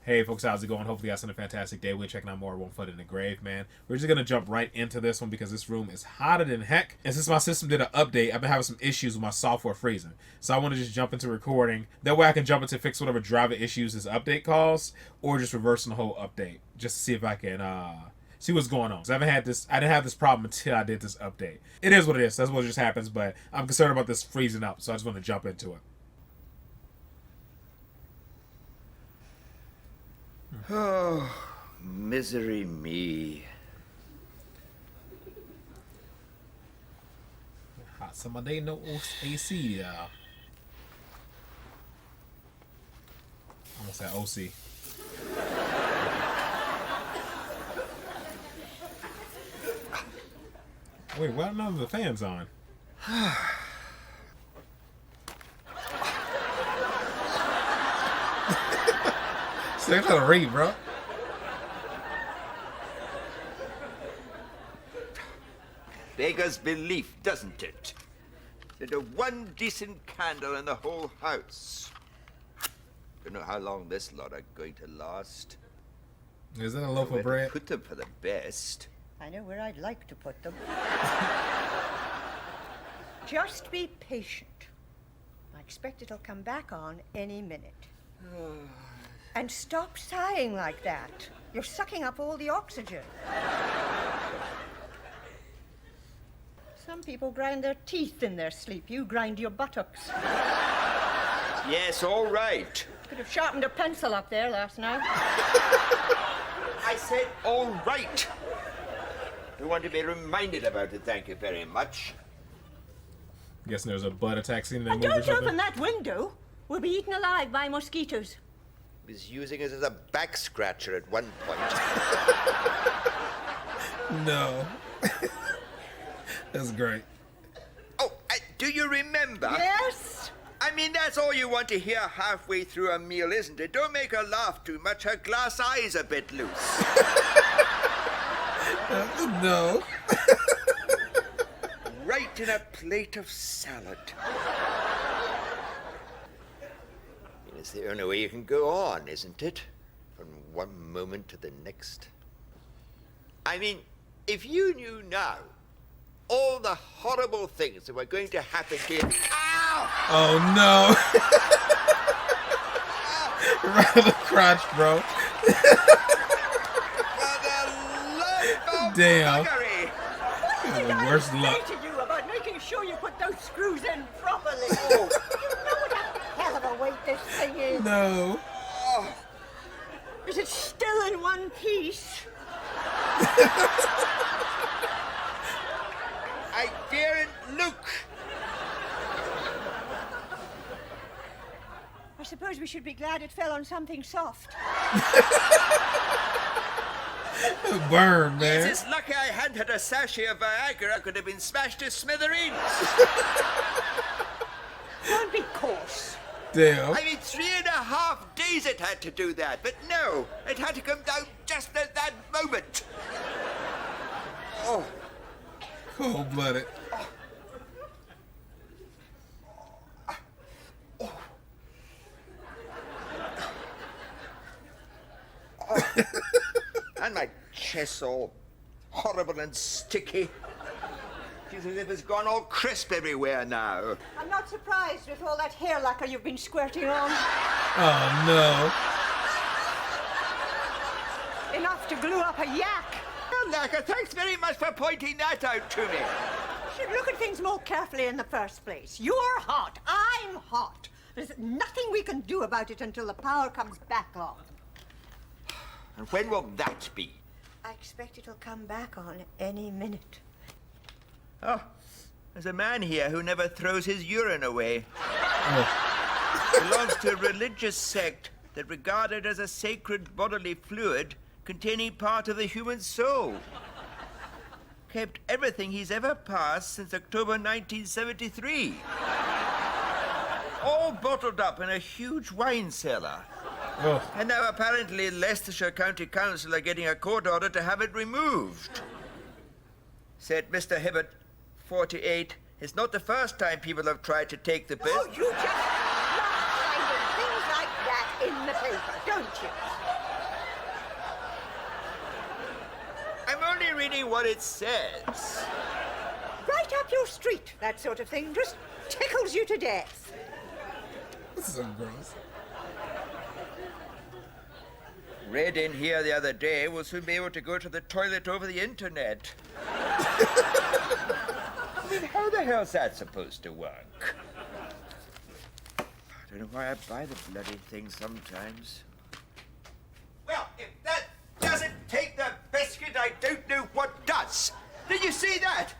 Hey folks, how's it going? Hopefully you guys had a fantastic day. We're checking out more One Foot in the Grave, man. We're just gonna jump right into this one because this room is hotter than heck. And since my system did an update, I've been having some issues with my software freezing. So I want to just jump into recording. That way I can jump into fix whatever driver issues this update caused, or just reversing the whole update. Just to see if I can see what's going on. So I didn't have this problem until I did this update. It is what it is. That's what just happens, but I'm concerned about this freezing up, so I just want to jump into it. Oh, misery me. Hot summer day, no AC. Almost said OC. Wait, why none of the fans on? They're trying to read, bro. Beggars belief, doesn't it? There's one decent candle in the whole house. Don't know how long this lot are going to last. Is that a loaf of bread? Put them for the best. I know where I'd like to put them. Just be patient. I expect it'll come back on any minute. And stop sighing like that. You're sucking up all the oxygen. Some people grind their teeth in their sleep. You grind your buttocks. Yes, all right. Could have sharpened a pencil up there last night. I said all right. I want to be reminded about it, thank you very much. Guessing there's a butt attack scene in that And movie or don't something. open that window. We'll be eaten alive by mosquitoes. Was using it as a back scratcher at one point. No. That's great. Oh, do you remember? Yes? I mean, that's all you want to hear halfway through a meal, isn't it? Don't make her laugh too much. Her glass eye's a bit loose. No. Right in a plate of salad. It's the only way you can go on, isn't it? From one moment to the next. I mean, if you knew now all the horrible things that were going to happen to you. Ow! Oh no. Right on the crotch, bro. For the love of Damn. buggery! The worst luck. To you about making sure you put those screws in properly. Oh. You know what a hell of a weight this thing is. No. Oh. Is it still in one piece? I daren't look. I suppose we should be glad it fell on something soft. Burn, man. It's lucky I hadn't had a sachet of Viagra. I could have been smashed to smithereens. Don't be coarse. Damn. I mean, 3.5 days it had to do that, but no, it had to come down just at that moment. Oh, Cold-blooded. and my chest all horrible and sticky. Feels as if it's gone all crisp everywhere now. I'm not surprised with all that hair lacquer you've been squirting on. Oh no. Enough to glue up a yak. Well, Lacquer, thanks very much for pointing that out to me. You should look at things more carefully in the first place. You're hot. I'm hot. There's nothing we can do about it until the power comes back on. And when will that be? I expect it'll come back on any minute. Oh, there's a man here who never throws his urine away. Oh. Belongs to a religious sect that regard it as a sacred bodily fluid containing part of the human soul. Kept everything he's ever passed since October 1973. All bottled up in a huge wine cellar. Oh. And now apparently Leicestershire County Council are getting a court order to have it removed. Said Mr. Hibbert, 48, it's not the first time people have tried to take the piss. Oh, you just love finding things like that in the paper, don't you? reading what it says. Right up your street, that sort of thing. Just tickles you to death. This is so gross. Read in here the other day we'll soon be able to go to the toilet over the internet. I mean, how the hell's that supposed to work? I don't know why I buy the bloody thing sometimes. Well, if that doesn't take the biscuit, I don't know what does. Did you see that?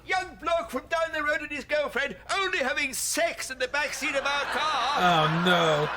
Young bloke from down the road and his girlfriend only having sex in the back seat of our car. Oh no.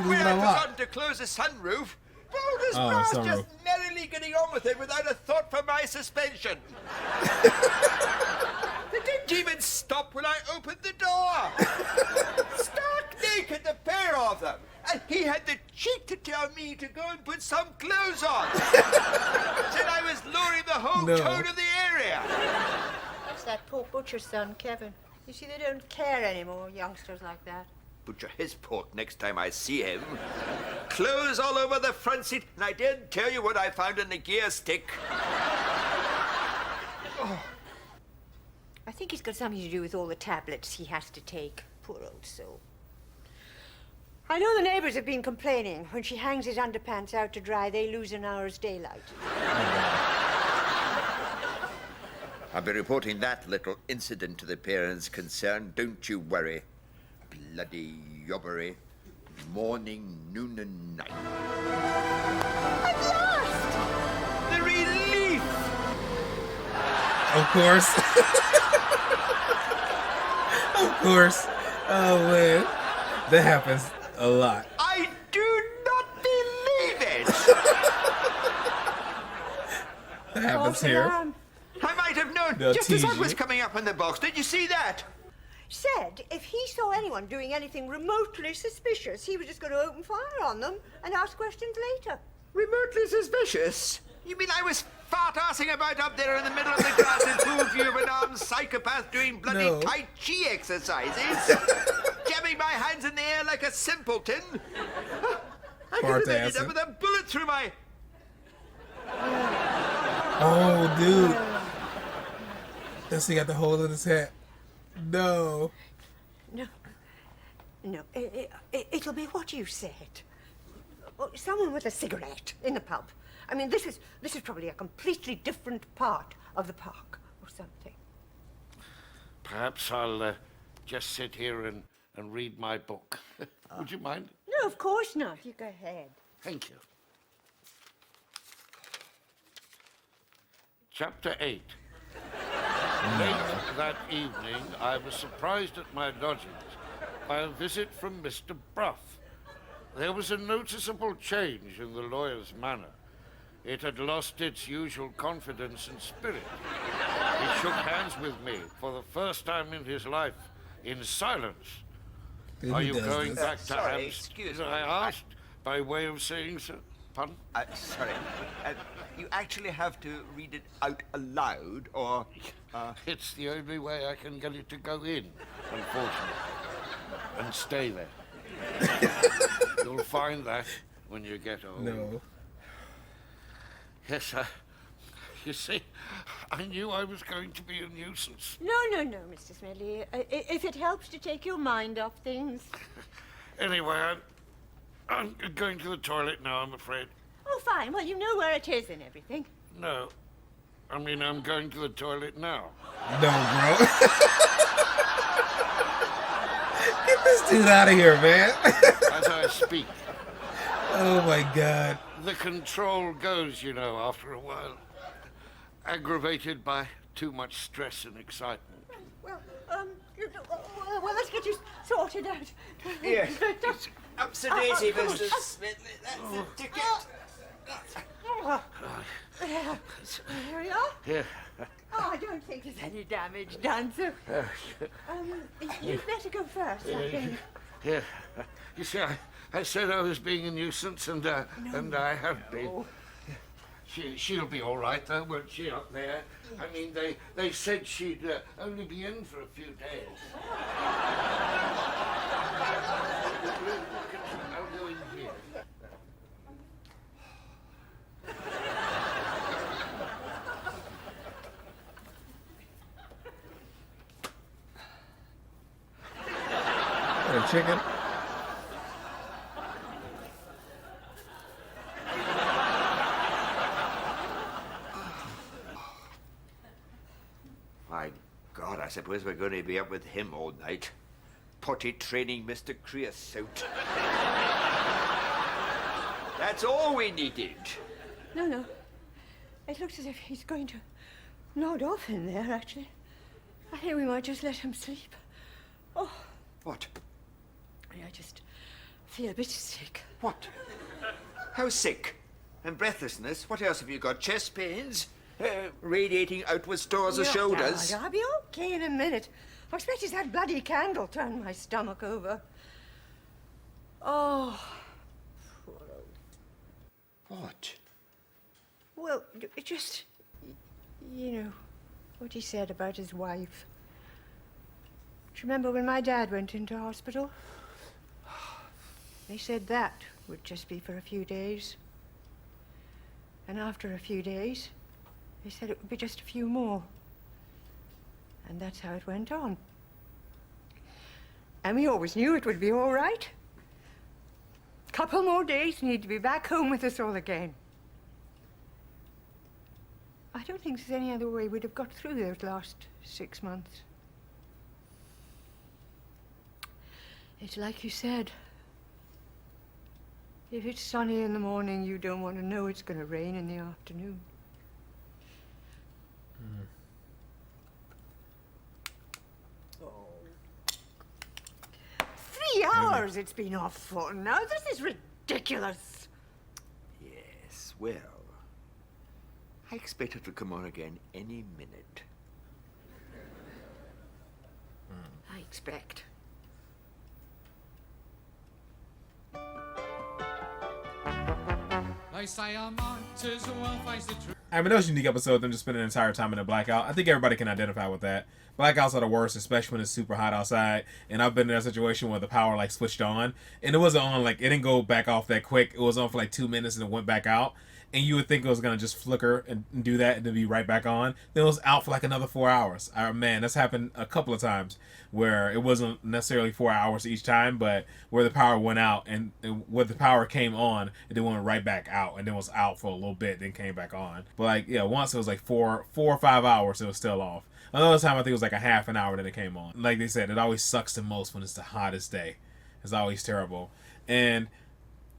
We had forgotten to close the sunroof. Boulder's brass sunroof. just merrily getting on with it without a thought for my suspension. They didn't even stop when I opened the door. Stark naked, the pair of them. And he had the cheek to tell me to go and put some clothes on. Said I was lowering the whole tone of the area. That's that poor butcher's son, Kevin. You see, they don't care anymore, youngsters like that. Butcher his pork next time I see him. Clothes all over the front seat, and I daren't tell you what I found in the gear stick. I think it's got something to do with all the tablets he has to take. Poor old soul. I know the neighbors have been complaining. When she hangs his underpants out to dry, they lose an hour's daylight. I'll be reporting that little incident to the parents concerned. Don't you worry. Bloody yobbery. Morning, noon, and night. At last! The relief! Of course. Of course. Oh man. That happens a lot. I do not believe it! That happens here. I might have known They'll just as tease that was you. coming up in the box. Did you see that? Said if he saw anyone doing anything remotely suspicious, he was just going to open fire on them and ask questions later. Remotely suspicious? You mean I was fart-arsing about up there in the middle of the grass in full view of an armed psychopath doing bloody No. Tai Chi exercises? Jamming my hands in the air like a simpleton? I could have ended Fart-assing. up with a bullet through my... Oh dude. Does he got the hole in his hat? No. No. No. It'll be what you said. Someone with a cigarette in the pub. I mean, this is probably a completely different part of the park or something. Perhaps I'll just sit here and read my book. Would you mind? No, of course not. You go ahead. Thank you. Chapter 8. Late that evening, I was surprised at my lodgings by a visit from Mr. Bruff. There was a noticeable change in the lawyer's manner. It had lost its usual confidence and spirit. He shook hands with me for the first time in his life, in silence. Dude, Are he you does going this. back to Sorry, Hams? excuse me. I asked, by way of saying so. Pardon? Sorry. You actually have to read it out aloud, or... It's the only way I can get it to go in, unfortunately. And stay there. You'll find that when you get old. No. Yes, you see, I knew I was going to be a nuisance. No, Mr. Smedley. If it helps to take your mind off things. Anyway, I'm going to the toilet now, I'm afraid. Oh, fine. Well, you know where it is and everything. No, I mean, I'm going to the toilet now. No, bro. Get this dude out of here, man. As I speak. Oh my god. The control goes, you know, after a while. Aggravated by too much stress and excitement. Well, let's get you sorted out. Here. Ups a daisy, Mr. Smedley. That's the ticket. Here we are. Yeah. Oh, I don't think there's any damage done, so... you'd better go first, I think. Yeah. You see, I said I was being a nuisance, and I have been. She'll be all right, though, won't she, up there? I mean, they said she'd only be in for a few days. I'll go in here. of chicken. My God, I suppose we're going to be up with him all night. Potty training Mr. Creosote. That's all we needed. No, no. It looks as if he's going to nod off in there, actually. I think we might just let him sleep. Oh, What? I just feel a bit sick. What? How sick? And breathlessness? What else have you got? Chest pains? Radiating outward stores of shoulders? I'll be okay in a minute. I expect it's that bloody candle turned my stomach over. Oh. What? Well, it just, you know, what he said about his wife. Do you remember when my dad went into hospital? They said that would just be for a few days. And after a few days, they said it would be just a few more. And that's how it went on. And we always knew it would be all right. Couple more days and he'd be back home with us all again. I don't think there's any other way we'd have got through those last 6 months. It's like you said. If it's sunny in the morning, you don't want to know it's going to rain in the afternoon. Oh. 3 hours it's been off for now. This is ridiculous. Yes, well, I expect it to come on again any minute. I expect. They say I might as well face the truth. I mean, that was a unique episode of them just spending an entire time in a blackout. I think everybody can identify with that. Blackouts are the worst, especially when it's super hot outside. And I've been in a situation where the power like switched on, and it wasn't on like it didn't go back off that quick. It was on for like 2 minutes and it went back out. And you would think it was gonna just flicker and do that and then be right back on. Then it was out for like another 4 hours. Man, that's happened a couple of times where it wasn't necessarily 4 hours each time, but where the power went out and where the power came on and then went right back out and then was out for a little bit, then came back on. But like yeah, once it was like 4 or 5 hours, it was still off. Another time I think it was like a half an hour that it came on. Like they said, it always sucks the most when it's the hottest day. It's always terrible. And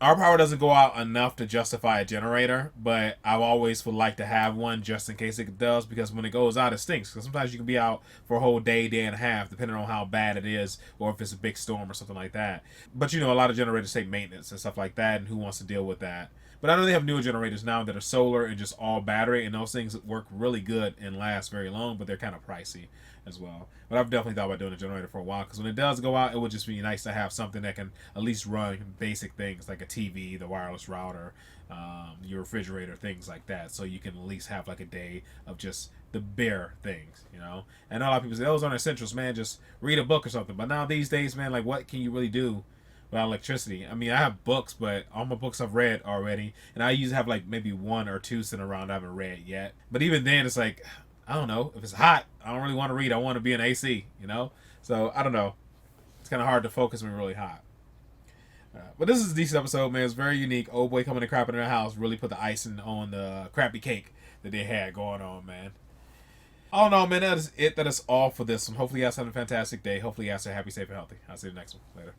our power doesn't go out enough to justify a generator, but I always would like to have one just in case it does, because when it goes out, it stinks. Because sometimes you can be out for a whole day, day and a half, depending on how bad it is, or if it's a big storm or something like that. But you know, a lot of generators take maintenance and stuff like that, and who wants to deal with that? But I know they have newer generators now that are solar and just all battery, and those things work really good and last very long, but they're kind of pricey as well. But I've definitely thought about doing a generator for a while, because when it does go out, it would just be nice to have something that can at least run basic things like a TV, the wireless router, your refrigerator, things like that, so you can at least have like a day of just the bare things, you know. And a lot of people say those aren't essentials, man, just read a book or something. But now these days, man, like what can you really do without electricity? I mean, I have books, but all my books I've read already, and I usually have like maybe 1 or 2 sitting around I haven't read yet. But even then, it's like, I don't know, if it's hot, I don't really want to read. I want to be in AC, you know. So I don't know. It's kind of hard to focus when it's really hot. But this is a decent episode, man. It's very unique. Old boy coming and crapping in their house really put the icing on the crappy cake that they had going on, man. All in all, man, that is it. That is all for this one. Hopefully you guys have a fantastic day. Hopefully you guys are happy, safe, and healthy. I'll see you next one. Later.